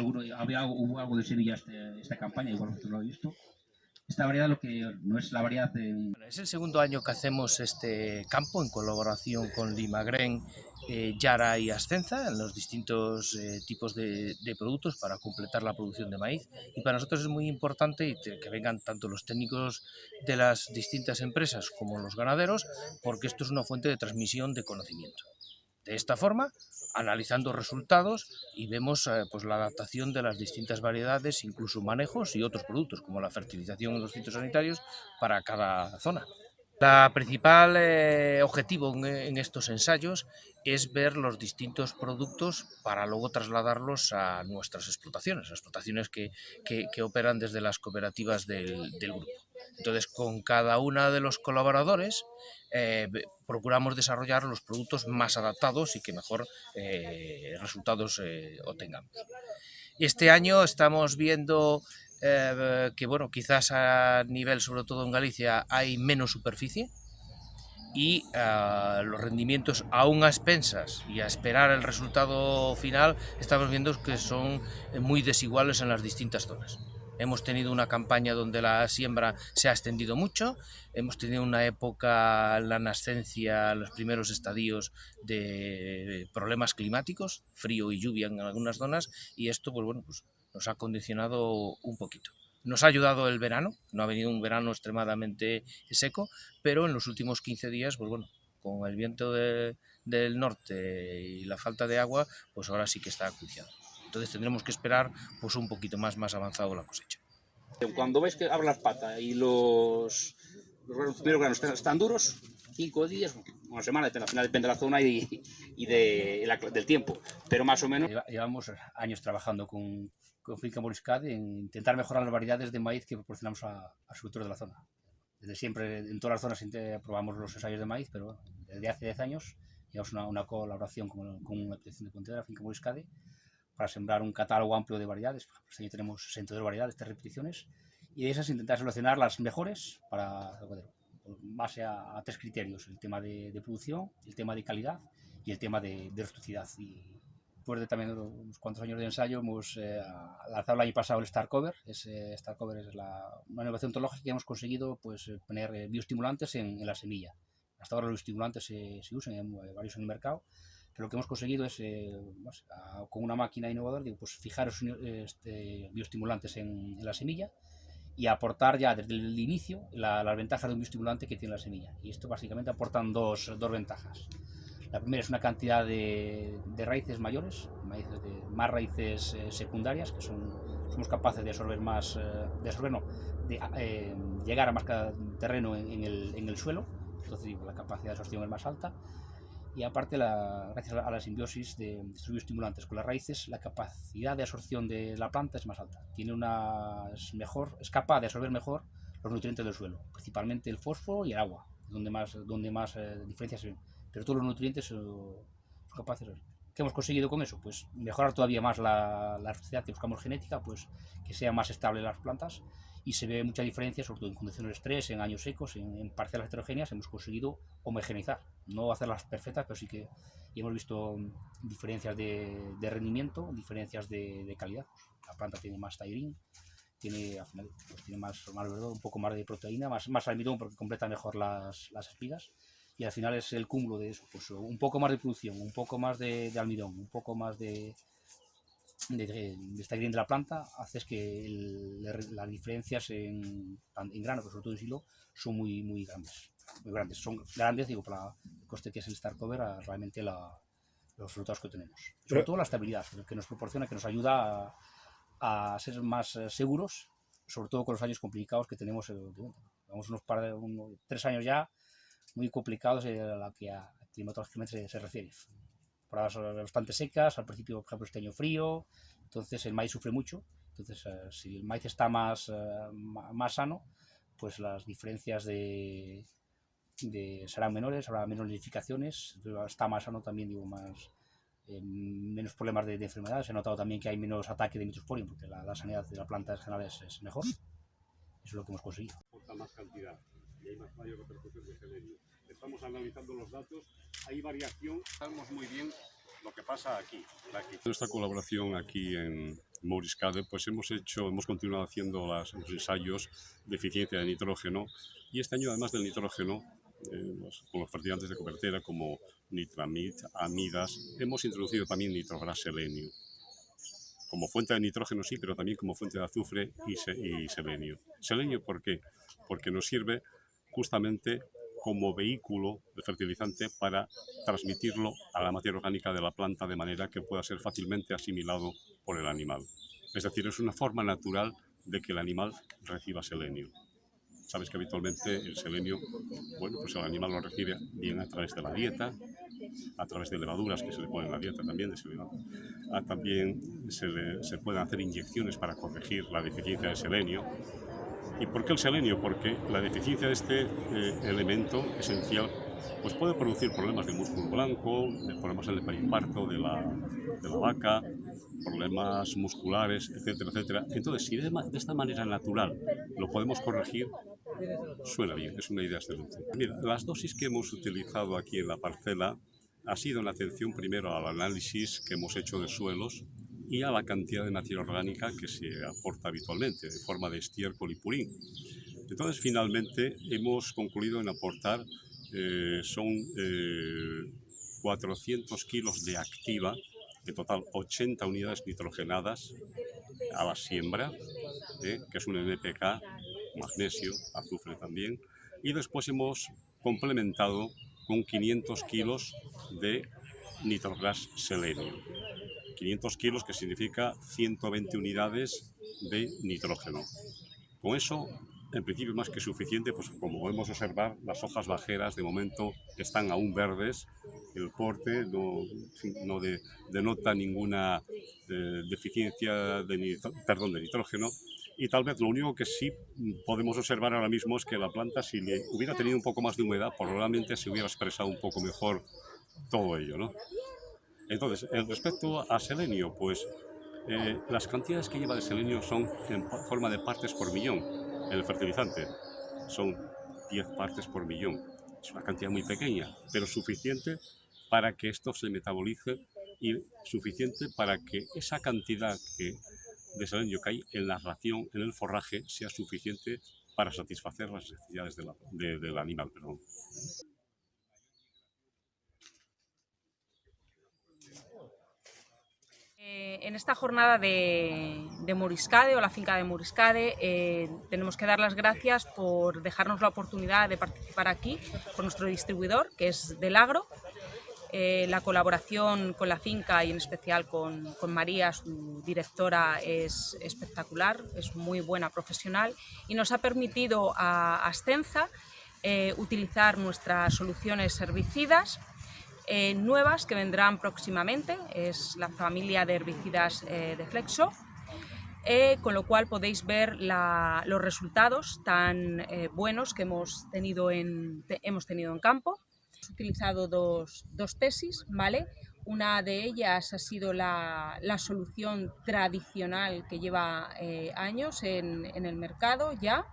Hubo algo de Sevilla esta campaña, igual vosotros lo habéis visto. Esta variedad lo que no es la variedad de... Bueno, es el segundo año que hacemos este campo en colaboración con Limagren, Yara y Ascenza en los distintos tipos de productos para completar la producción de maíz. Y para nosotros es muy importante que vengan tanto los técnicos de las distintas empresas como los ganaderos, porque esto es una fuente de transmisión de conocimiento. De esta forma, analizando resultados y vemos pues la adaptación de las distintas variedades, incluso manejos y otros productos como la fertilización en los fitosanitarios para cada zona. La principal objetivo en estos ensayos es ver los distintos productos para luego trasladarlos a nuestras explotaciones que operan desde las cooperativas del grupo. Entonces, con cada uno de los colaboradores procuramos desarrollar los productos más adaptados y que mejor resultados obtengamos. Este año estamos viendo que, bueno, quizás a nivel, sobre todo en Galicia, hay menos superficie y los rendimientos, aún a expensas y a esperar el resultado final, estamos viendo que son muy desiguales en las distintas zonas. Hemos tenido una campaña donde la siembra se ha extendido mucho, hemos tenido una época, la nascencia, los primeros estadios de problemas climáticos, frío y lluvia en algunas zonas, y esto pues, bueno, pues, nos ha condicionado un poquito. Nos ha ayudado el verano, no ha venido un verano extremadamente seco, pero en los últimos 15 días, pues bueno, con el viento del norte y la falta de agua, pues ahora sí que está acuciado. Entonces tendremos que esperar pues un poquito más avanzado la cosecha. Cuando ves que abre las patas y los primeros granos están duros, 5 días, una semana, al final depende de la zona del tiempo, pero más o menos. Llevamos años trabajando con Finca Moriscade en intentar mejorar las variedades de maíz que proporcionamos a los productores de la zona. Desde siempre, en todas las zonas probamos los ensayos de maíz, pero desde hace 10 años llevamos una colaboración con una expedición de Pontevedra, Finca Moriscade, para sembrar un catálogo amplio de variedades. Por ejemplo, este año tenemos 62 variedades, 3 repeticiones, y de esas intentar seleccionar las mejores para en base a 3 criterios: el tema de producción, el tema de calidad y el tema de rusticidad. Y después de también unos cuantos años de ensayo, hemos lanzado el año pasado el Star Cover. Star Cover es una innovación tecnológica que hemos conseguido pues, poner bioestimulantes en la semilla. Hasta ahora los bioestimulantes se usan, hay varios en el mercado, pero lo que hemos conseguido es, con una máquina innovadora, pues fijar esos bioestimulantes en la semilla y aportar ya desde el inicio las ventajas de un bioestimulante que tiene la semilla. Y esto básicamente aportan dos ventajas. La primera es una cantidad de raíces mayores, más raíces secundarias, que somos capaces de absorber más, llegar a más terreno en el suelo. Entonces digo, la capacidad de absorción es más alta. Y aparte, gracias a la simbiosis de estos bioestimulantes con las raíces, la capacidad de absorción de la planta es más alta. Es capaz de absorber mejor los nutrientes del suelo, principalmente el fósforo y el agua, donde más diferencias se ven. Pero todos los nutrientes son capaces de... ¿Qué hemos conseguido con eso? Pues mejorar todavía más la elasticidad que buscamos genética, pues que sea más estable las plantas, y se ve mucha diferencia, sobre todo en condiciones de estrés, en años secos, en parcelas heterogéneas. Hemos conseguido homogeneizar, no hacerlas perfectas, pero sí que hemos visto diferencias de rendimiento, diferencias de calidad. La planta tiene más tairín, tiene más verdor, un poco más de proteína, más almidón porque completa mejor las espigas, y al final es el cúmulo de eso, pues un poco más de producción, un poco más de almidón, un poco más de tairín de la planta, hace que las diferencias en grano, pero sobre todo en silo, son muy grandes. Muy grandes. Son grandes, digo, para el coste que es el Star Cover, realmente los resultados que tenemos. Sobre todo la estabilidad, que nos proporciona, que nos ayuda a ser más seguros, sobre todo con los años complicados que tenemos. Llevamos unos 3 años ya muy complicados a la que climatológicamente se refiere. Temporadas bastante secas, al principio, por ejemplo, este año frío, entonces el maíz sufre mucho. Entonces, si el maíz está más sano, pues las diferencias serán menores, habrá menos nidificaciones, está más sano también, digo, menos problemas de enfermedades. He notado también que hay menos ataque de mitosporium, porque la sanidad de la planta en general es mejor. Eso es lo que hemos conseguido. Aporta más cantidad y hay mayor repercusión de selenio. Estamos analizando los datos, hay variación, sabemos muy bien lo que pasa aquí. Nuestra colaboración aquí en Moriscade, pues hemos continuado haciendo los ensayos de eficiencia de nitrógeno, y este año, además del nitrógeno, con los fertilizantes de cobertura como nitramid, amidas, hemos introducido también nitrogras selenio. Como fuente de nitrógeno sí, pero también como fuente de azufre y selenio. ¿Selenio por qué? Porque nos sirve justamente como vehículo de fertilizante para transmitirlo a la materia orgánica de la planta de manera que pueda ser fácilmente asimilado por el animal. Es decir, es una forma natural de que el animal reciba selenio. Sabes que habitualmente el selenio, bueno, pues el animal lo recibe bien a través de la dieta, a través de levaduras que se le ponen en la dieta también de selenio. También se pueden hacer inyecciones para corregir la deficiencia de selenio. ¿Y por qué el selenio? Porque la deficiencia de este elemento esencial pues puede producir problemas de músculo blanco, problemas en el periparto de la vaca, problemas musculares, etcétera, etcétera. Entonces, si de esta manera natural lo podemos corregir, suena bien, es una idea excelente. Mira, las dosis que hemos utilizado aquí en la parcela ha sido en atención primero al análisis que hemos hecho de suelos y a la cantidad de materia orgánica que se aporta habitualmente, de forma de estiércol y purín. Entonces, finalmente, hemos concluido en aportar, 400 kilos de activa, en total 80 unidades nitrogenadas a la siembra, que es un NPK, magnesio, azufre también, y después hemos complementado con 500 kilos de nitrogras selenio. 500 kilos, que significa 120 unidades de nitrógeno. Con eso, en principio, más que suficiente, pues como podemos observar, las hojas bajeras de momento están aún verdes, el porte no denota ninguna deficiencia de nitrógeno, y tal vez lo único que sí podemos observar ahora mismo es que la planta, si le hubiera tenido un poco más de humedad, probablemente se hubiera expresado un poco mejor todo ello, ¿no? Entonces, respecto a selenio, pues las cantidades que lleva de selenio son en forma de partes por millón. En el fertilizante son 10 partes por millón. Es una cantidad muy pequeña, pero suficiente para que esto se metabolice y suficiente para que esa cantidad de selenio que hay en la ración, en el forraje, sea suficiente para satisfacer las necesidades del animal. Perdón. En esta jornada de Moriscade, o la finca de Moriscade, tenemos que dar las gracias por dejarnos la oportunidad de participar aquí con nuestro distribuidor, que es Del Agro. La colaboración con la finca y en especial con María, su directora, es espectacular, es muy buena profesional y nos ha permitido a Ascenza utilizar nuestras soluciones herbicidas nuevas que vendrán próximamente, es la familia de herbicidas de Flexo, con lo cual podéis ver los resultados tan buenos que hemos tenido en campo. Hemos utilizado dos tesis, ¿vale? Una de ellas ha sido la solución tradicional que lleva años en el mercado ya,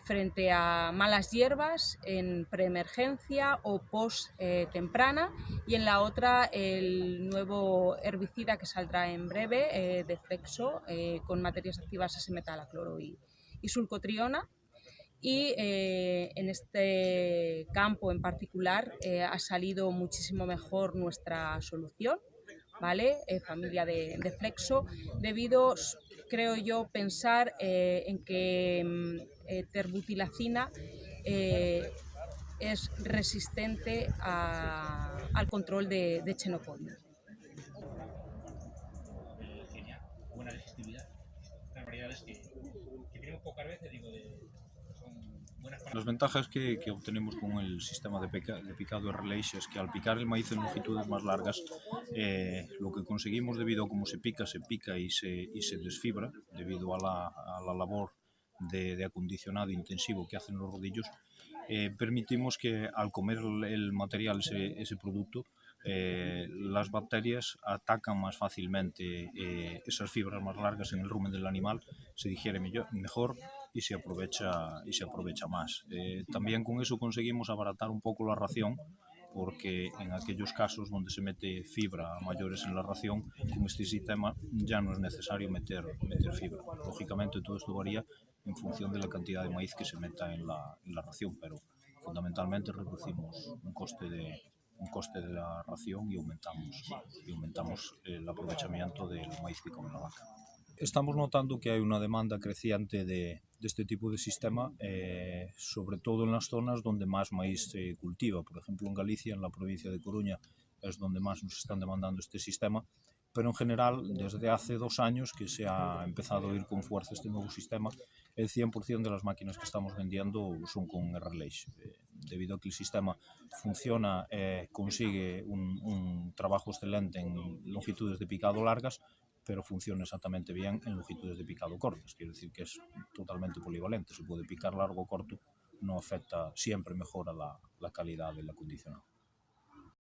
frente a malas hierbas en preemergencia o post temprana, y en la otra el nuevo herbicida que saldrá en breve de Flexo con materias activas S-metalacloro y sulcotriona. Y en este campo en particular ha salido muchísimo mejor nuestra solución, ¿vale? Familia de Flexo, debido, creo yo, pensar en que terbutilacina es resistente al control de xenocodia. Genial, buena resistividad. Las variedades que tenemos pocas veces, digo, son buenas para... Las ventajas que obtenemos con el sistema de picado relais es que al picar el maíz en longitudes más largas, lo que conseguimos, debido a cómo se pica y se desfibra, debido a la labor de acondicionado intensivo que hacen los rodillos, permitimos que al comer el material, ese producto, las bacterias atacan más fácilmente esas fibras más largas en el rumen del animal, se digiere mejor y se aprovecha más. También con eso conseguimos abaratar un poco la ración, porque en aquellos casos donde se mete fibra mayores en la ración, con este sistema ya no es necesario meter fibra. Lógicamente todo esto varía en función de la cantidad de maíz que se meta en la ración, pero fundamentalmente reducimos un coste de la ración y aumentamos el aprovechamiento del maíz que come la vaca. Estamos notando que hay una demanda creciente de este tipo de sistema, sobre todo en las zonas donde más maíz se cultiva. Por ejemplo, en Galicia, en la provincia de Coruña, es donde más nos están demandando este sistema, pero en general, desde hace 2 años que se ha empezado a ir con fuerza este nuevo sistema, el 100% de las máquinas que estamos vendiendo son con R-Leish. Debido a que el sistema funciona, consigue un trabajo excelente en longitudes de picado largas, pero funciona exactamente bien en longitudes de picado cortas. Quiere decir que es totalmente polivalente. Se puede picar largo o corto, no afecta, siempre mejora la calidad del acondicionado.